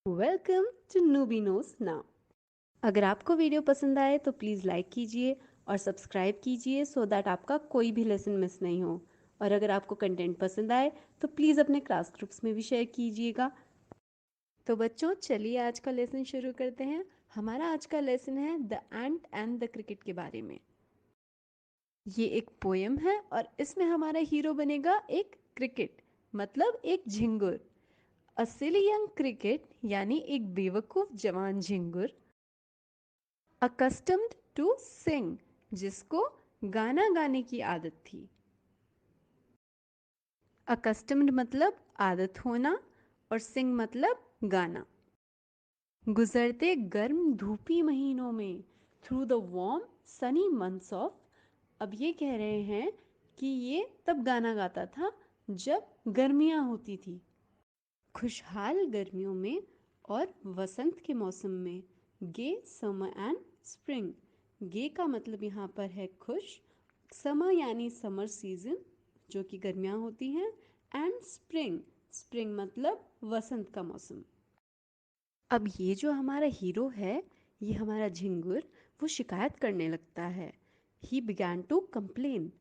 Welcome to noobie knows now. अगर आपको video पसंद आए तो प्लीज़ लाइक कीजिए और सब्सक्राइब कीजिए सो दैट आपका कोई भी लेसन मिस नहीं हो। और अगर आपको कंटेंट पसंद आए तो प्लीज़ अपने क्लास ग्रुप्स में भी शेयर कीजिएगा। तो बच्चों चलिए आज का लेसन शुरू करते हैं। हमारा आज का लेसन है the ant and the cricket के बारे में। ये एक पोएम है और इसमें हमारा हीरो बनेगा एक क्रिकेट मतलब एक झिंगुर। अ सिली यंग क्रिकेट यानी एक बेवकूफ़ जवान झिंगुर अकस्टम्ड टू सिंग जिसको गाना गाने की आदत थी। अकस्टम्ड मतलब आदत होना और सिंग मतलब गाना। गुजरते गर्म धूपी महीनों में through the warm Sunny months of. अब ये कह रहे हैं कि ये तब गाना गाता था जब गर्मियाँ होती थी। खुशहाल गर्मियों में और वसंत के मौसम में। गे समर एंड स्प्रिंग। गे का मतलब यहाँ पर है खुश। समर यानी समर सीजन जो कि गर्मियाँ होती हैं। एंड स्प्रिंग, स्प्रिंग मतलब वसंत का मौसम। अब ये जो हमारा हीरो है, ये हमारा झिंगुर, वो शिकायत करने लगता है। He began to complain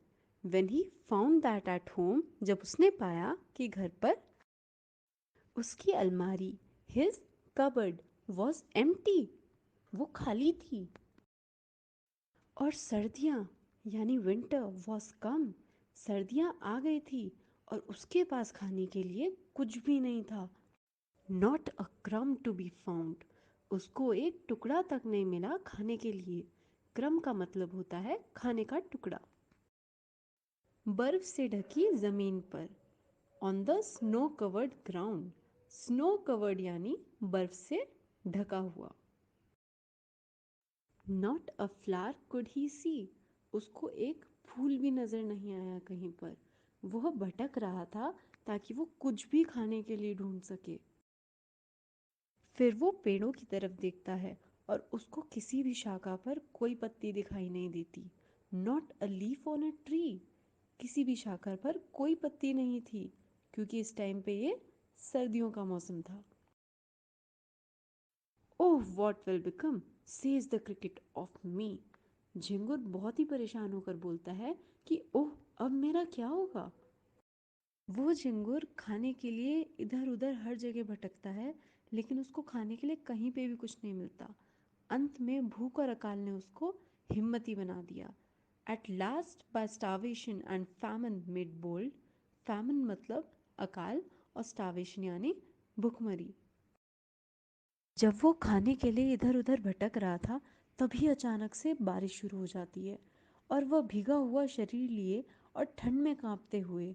when he found that at home. जब उसने पाया कि घर पर उसकी अलमारी हिज कबर्ड वॉज एम्प्टी, वो खाली थी। और सर्दियाँ यानी विंटर वॉज कम, सर्दियाँ आ गई थी और उसके पास खाने के लिए कुछ भी नहीं था। नॉट अ क्रम टू बी फाउंड, उसको एक टुकड़ा तक नहीं मिला खाने के लिए। क्रम का मतलब होता है खाने का टुकड़ा। बर्फ से ढकी जमीन पर on the snow covered ground. Snow covered यानी बर्फ से ढका हुआ। Not a flower could he see, उसको एक फूल भी नजर नहीं आया कहीं पर। वह भटक रहा था ताकि वो कुछ भी खाने के लिए ढूंढ सके। फिर वो पेड़ों की तरफ देखता है और उसको किसी भी शाखा पर कोई पत्ती दिखाई नहीं देती। Not a leaf on a tree, किसी भी शाखा पर कोई पत्ती नहीं थी क्योंकि इस टाइम पे ये सर्दियों का मौसम था। Oh what will become says the cricket of me. झिंगुर बहुत ही परेशान होकर बोलता है कि ओह अब मेरा क्या होगा। वो झिंगुर खाने के लिए इधर उधर हर जगह भटकता है लेकिन उसको खाने के लिए कहीं पे भी कुछ नहीं मिलता। अंत में भूख और अकाल ने उसको हिम्मती बना दिया। At last by starvation and famine made bold. Famine मतलब अकाल और स्टावेशन यानी भूखमरी। जब वो खाने के लिए इधर उधर भटक रहा था तभी अचानक से बारिश शुरू हो जाती है और वह भीगा हुआ शरीर लिए और ठंड में कांपते हुए।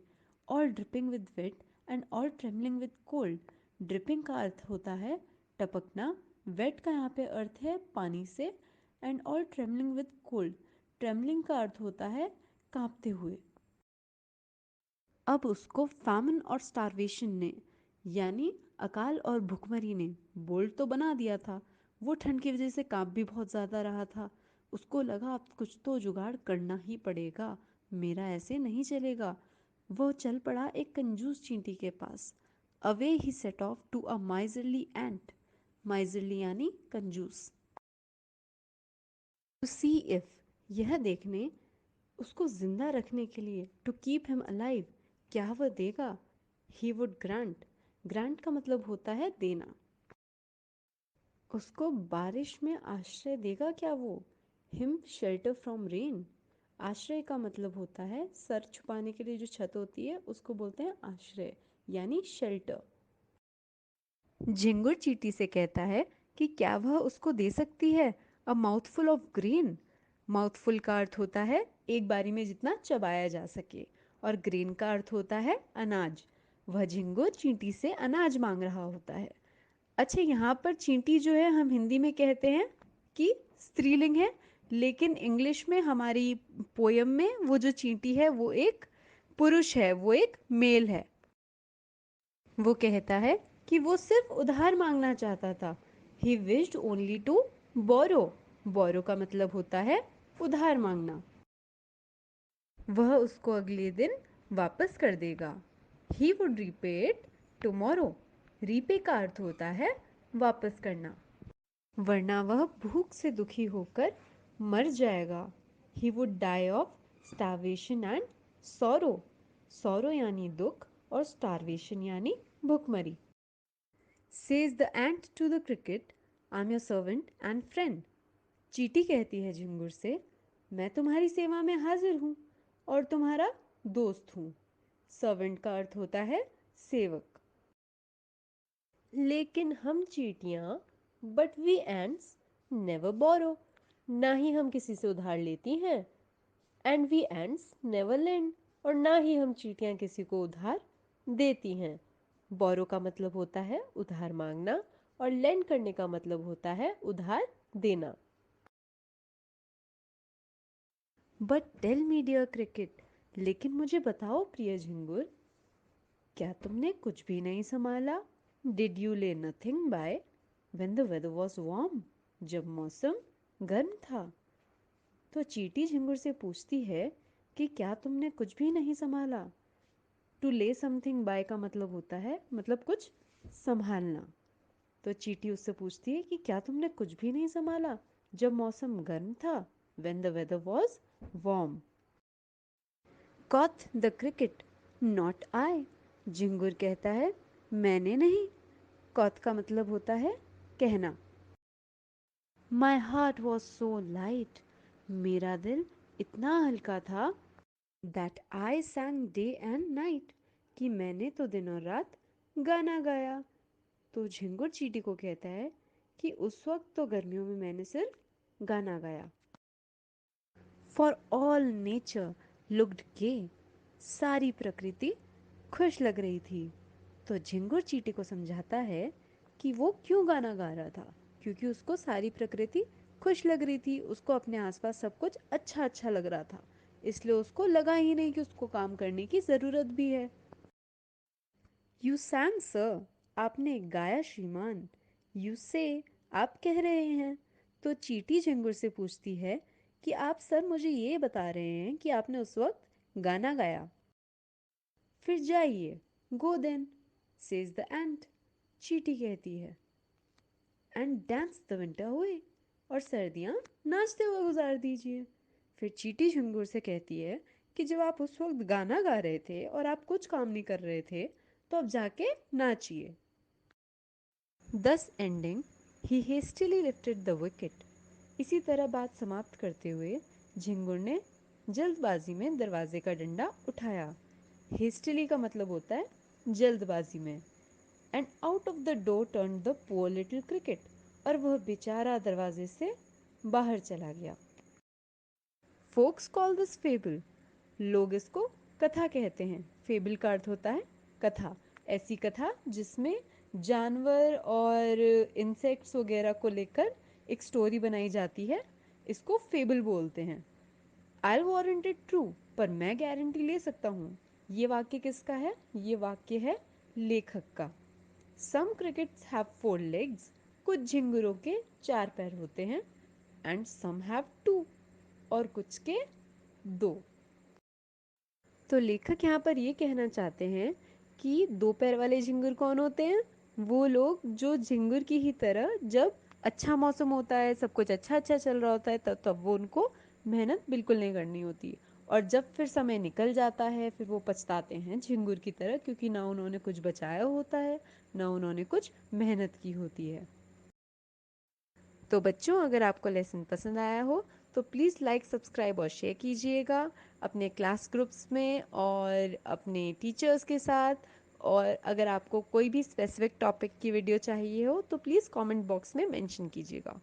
All dripping with weight and all trembling with cold. Dripping का अर्थ होता है टपकना, वेट का यहाँ पे अर्थ है पानी से, and all trembling with cold, trembling का अर्थ होता है कांपते हुए। अब उसको फैमन और स्टारवेशन ने यानी अकाल और भुखमरी ने बोल्ड तो बना दिया था। वो ठंड की वजह से कांप भी बहुत ज़्यादा रहा था। उसको लगा अब कुछ तो जुगाड़ करना ही पड़ेगा, मेरा ऐसे नहीं चलेगा। वो चल पड़ा एक कंजूस चींटी के पास। Away he set off to a miserly ant. Miserly यानी कंजूस। टू सी इफ, यह देखने, उसको जिंदा रखने के लिए, टू कीप हिम अलाइव, क्या वह देगा। ही वुड ग्रांट, ग्रांट का मतलब होता है देना। उसको बारिश में आश्रय देगा क्या वो। हिम शेल्टर फ्रॉम रेन, आश्रय का मतलब होता है सर छुपाने के लिए जो छत होती है उसको बोलते हैं आश्रय यानी शेल्टर। झिंगुर चींटी से कहता है कि क्या वह उसको दे सकती है अ माउथफुल ऑफ ग्रेन। माउथफुल का अर्थ होता है एक बारी में जितना चबाया जा सके और ग्रेन का अर्थ होता है अनाज। वह झिंगुर चींटी से अनाज मांग रहा होता है। अच्छा यहाँ पर चींटी जो है हम हिंदी में कहते हैं कि स्त्रीलिंग है, लेकिन इंग्लिश में हमारी पोयम में वो जो चींटी है वो एक पुरुष है, वो एक मेल है। वो कहता है कि वो सिर्फ उधार मांगना चाहता था। He wished only to borrow. Borrow का मतलब होता है उधार मांगना। वह उसको अगले दिन वापस कर देगा। He would repay it tomorrow. Repay का अर्थ होता है वापस करना, वरना वह भूख से दुखी होकर मर जाएगा। He would die of starvation and sorrow. Sorrow यानी दुख और स्टारवेशन यानी भूखमरी। Says the ant to the cricket, I am your servant and friend. चींटी कहती है झिंगुर से, मैं तुम्हारी सेवा में हाजिर हूँ और तुम्हारा दोस्त हूँ। सर्वेंट का अर्थ होता है सेवक। लेकिन हम चींटियां, but we ants never borrow, ना ही हम किसी से उधार लेती हैं, and we ants never lend, और ना ही हम चींटियां किसी को उधार देती हैं। बोरो का मतलब होता है उधार मांगना, और लेंड करने का मतलब होता है उधार देना। But tell me dear cricket, लेकिन मुझे बताओ प्रिय झिंगुर, क्या तुमने कुछ भी नहीं संभाला? Did you lay nothing by when the weather was warm? जब मौसम गर्म था। तो चींटी झिंगुर से पूछती है कि क्या तुमने कुछ भी नहीं संभाला? टू ले समथिंग बाय का मतलब होता है मतलब कुछ संभालना। तो चींटी उससे पूछती है कि क्या तुमने कुछ भी नहीं संभाला जब मौसम गर्म था? When the weather was warm. Quoth the cricket, not I. झिंगुर कहता है, मैंने नहीं। कॉथ का मतलब होता है कहना। My heart was so light, मेरा दिल इतना हल्का था। That I sang day and night, कि मैंने तो दिन और रात गाना गाया। तो झिंगुर चींटी को कहता है कि उस वक्त तो गर्मियों में मैंने सिर्फ गाना गाया। फॉर ऑल नेचर लुक्ड गे, सारी प्रकृति खुश लग रही थी। तो झिंगुर चींटी को समझाता है कि वो क्यों गाना गा रहा था, क्योंकि उसको सारी प्रकृति खुश लग रही थी, उसको अपने आसपास सब कुछ अच्छा अच्छा लग रहा था, इसलिए उसको लगा ही नहीं कि उसको काम करने की ज़रूरत भी है। यू सैंग सर, आपने गाया श्रीमान। यू से, आप कह रहे हैं। तो चींटी झिंगुर से पूछती है कि आप सर मुझे ये बता रहे हैं कि आपने उस वक्त गाना गाया। फिर जाइए, गो देन, सेज द एंट। चींटी कहती है, एंड डांस द विंटर हुए, और सर्दियाँ नाचते हुए गुजार दीजिए। फिर चींटी झिंगुर से कहती है कि जब आप उस वक्त गाना गा रहे थे और आप कुछ काम नहीं कर रहे थे, तो अब जाके नाचिए। दस ending, he hastily lifted the wicket. इसी तरह बात समाप्त करते हुए झिंगुर ने जल्दबाजी में दरवाजे का डंडा उठाया। हेस्टिली का मतलब होता है जल्दबाजी में। And out of the door turn the poor little cricket, और वह बेचारा दरवाजे से बाहर चला गया। फोक्स कॉल दिस फेबल, लोग इसको कथा कहते हैं। फेबल का अर्थ होता है कथा, ऐसी कथा जिसमें जानवर और इंसेक्ट्स वगैरह को लेकर एक स्टोरी बनाई जाती है, इसको फेबल बोलते हैं। आई वॉरंट इट ट्रू, पर मैं गारंटी ले सकता हूँ। ये वाक्य किसका है? ये वाक्य है लेखक का। सम क्रिकेट्स हैव फोर लेग्स, कुछ झिंगुरों के चार पैर होते हैं। एंड सम हैव टू, और कुछ के दो। तो लेखक यहाँ पर ये कहना चाहते हैं कि दो पैर वाले झिंगुर कौन होते हैं? वो लोग जो झिंगुर की ही तरह जब अच्छा मौसम होता है, सब कुछ अच्छा अच्छा चल रहा होता है, तब तब वो उनको मेहनत बिल्कुल नहीं करनी होती। और जब फिर समय निकल जाता है, फिर वो पछताते हैं झिंगुर की तरह, क्योंकि ना उन्होंने कुछ बचाया होता है, ना उन्होंने कुछ मेहनत की होती है। तो बच्चों, अगर आपको लेसन पसंद आया हो तो प्लीज़ लाइक, सब्सक्राइब और शेयर कीजिएगा अपने क्लास ग्रुप्स में और अपने टीचर्स के साथ। और अगर आपको कोई भी स्पेसिफिक टॉपिक की वीडियो चाहिए हो तो प्लीज़ कमेंट बॉक्स में मेंशन कीजिएगा।